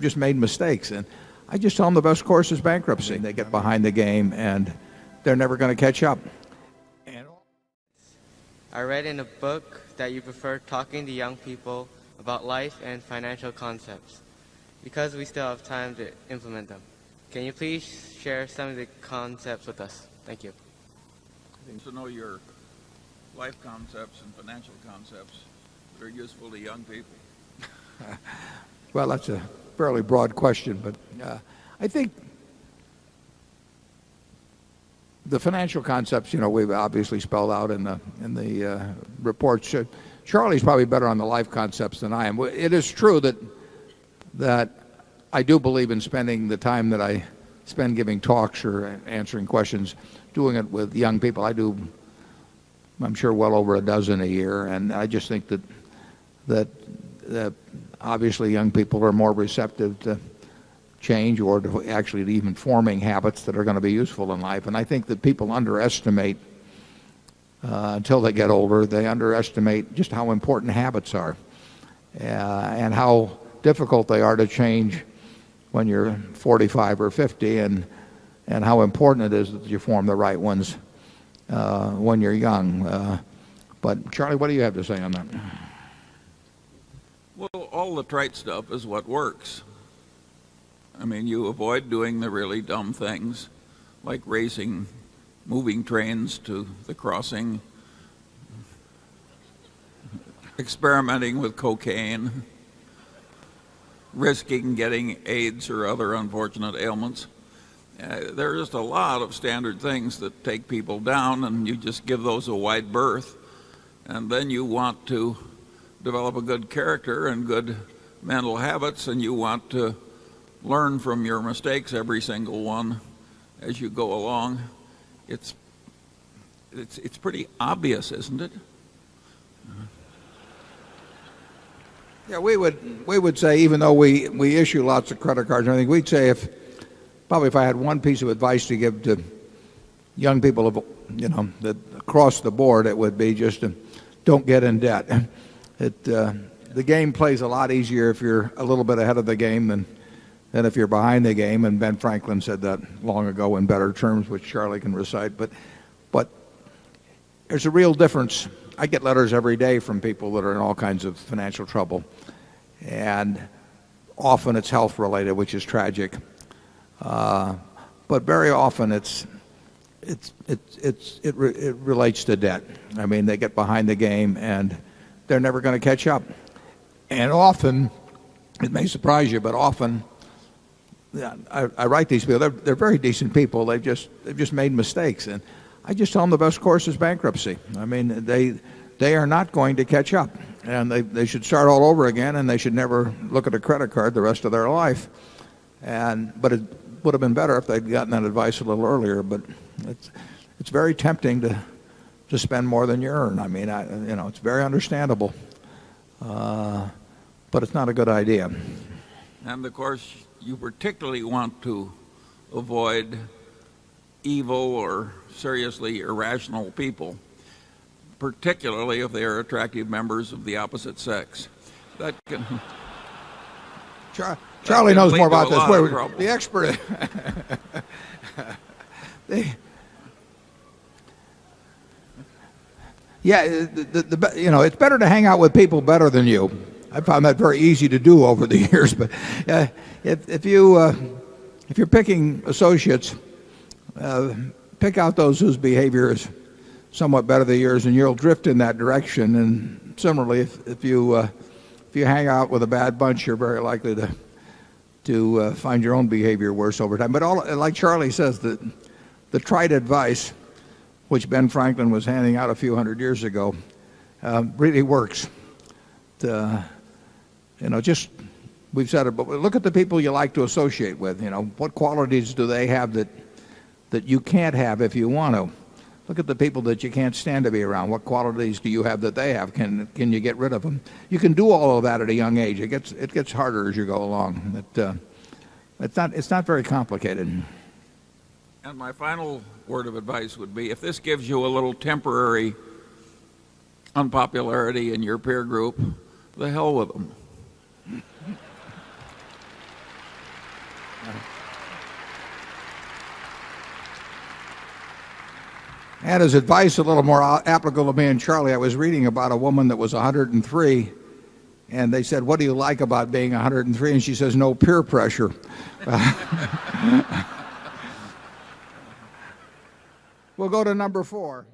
just made mistakes. And I just tell them the best course is bankruptcy. They get behind the game and they're never going to catch up. I read in a book that you prefer talking to young people about life and financial concepts because we still have time to implement them. Can you please share some of the concepts with us? Thank you. To know your life concepts and financial concepts that are useful to young people. Well, that's a fairly broad question, but I think the financial concepts, we've obviously spelled out in the reports. Charlie's probably better on the life concepts than I am. It is true that I do believe in spending the time that I spend giving talks or answering questions, doing it with young people. I do, I'm sure, well over a dozen a year, and I just think that obviously young people are more receptive to change or to actually even forming habits that are going to be useful in life. And I think that people underestimate, until they get older, they underestimate just how important habits are and how difficult they are to change when you're 45 or 50, and how important it is that you form the right ones when you're young. But Charlie, what do you have to say on that? Well, all the trite stuff is what works. I mean, you avoid doing the really dumb things, like racing moving trains to the crossing, experimenting with cocaine, risking getting AIDS or other unfortunate ailments. There are just a lot of standard things that take people down, and you just give those a wide berth. And then you want to develop a good character and good mental habits, and you want to learn from your mistakes, every single one, as you go along. It's pretty obvious, isn't it? Yeah, we would say, even though we issue lots of credit cards and everything, we'd say if I had one piece of advice to give to young people that across the board, it would be just to don't get in debt. The game plays a lot easier if you're a little bit ahead of the game than if you're behind the game, and Ben Franklin said that long ago in better terms, which Charlie can recite. But there's a real difference. I get letters every day from people that are in all kinds of financial trouble, and often it's health related, which is tragic. But very often it relates to debt. I mean, they get behind the game and they're never going to catch up. And often, it may surprise you, but often, I write these people. They're very decent people. They've just made mistakes, and I just tell them the best course is bankruptcy. I mean, they are not going to catch up, and they should start all over again, and they should never look at a credit card the rest of their life. But it would have been better if they'd gotten that advice a little earlier. But it's very tempting to spend more than you earn. I mean, it's very understandable, but it's not a good idea. And of course, you particularly want to avoid evil or seriously irrational people, particularly if they are attractive members of the opposite sex. That can Charlie knows more about this. The expert. It's better to hang out with people better than you. I found that very easy to do over the years. But if you're picking associates, pick out those whose behavior is somewhat better than yours, and you'll drift in that direction. And similarly, if you hang out with a bad bunch, you're very likely to find your own behavior worse over time. But like Charlie says, the trite advice, which Ben Franklin was handing out a few hundred years ago, really works. We've said it, but look at the people you like to associate with. What qualities do they have that you can't have if you want to? Look at the people that you can't stand to be around. What qualities do you have that they have? Can you get rid of them? You can do all of that at a young age. It gets harder as you go along. It's not very complicated. And my final word of advice would be, if this gives you a little temporary unpopularity in your peer group, the hell with them. And as advice, a little more applicable to me and Charlie, I was reading about a woman that was 103, and they said, "What do you like about being 103?" And she says, "No peer pressure." We'll go to number 4.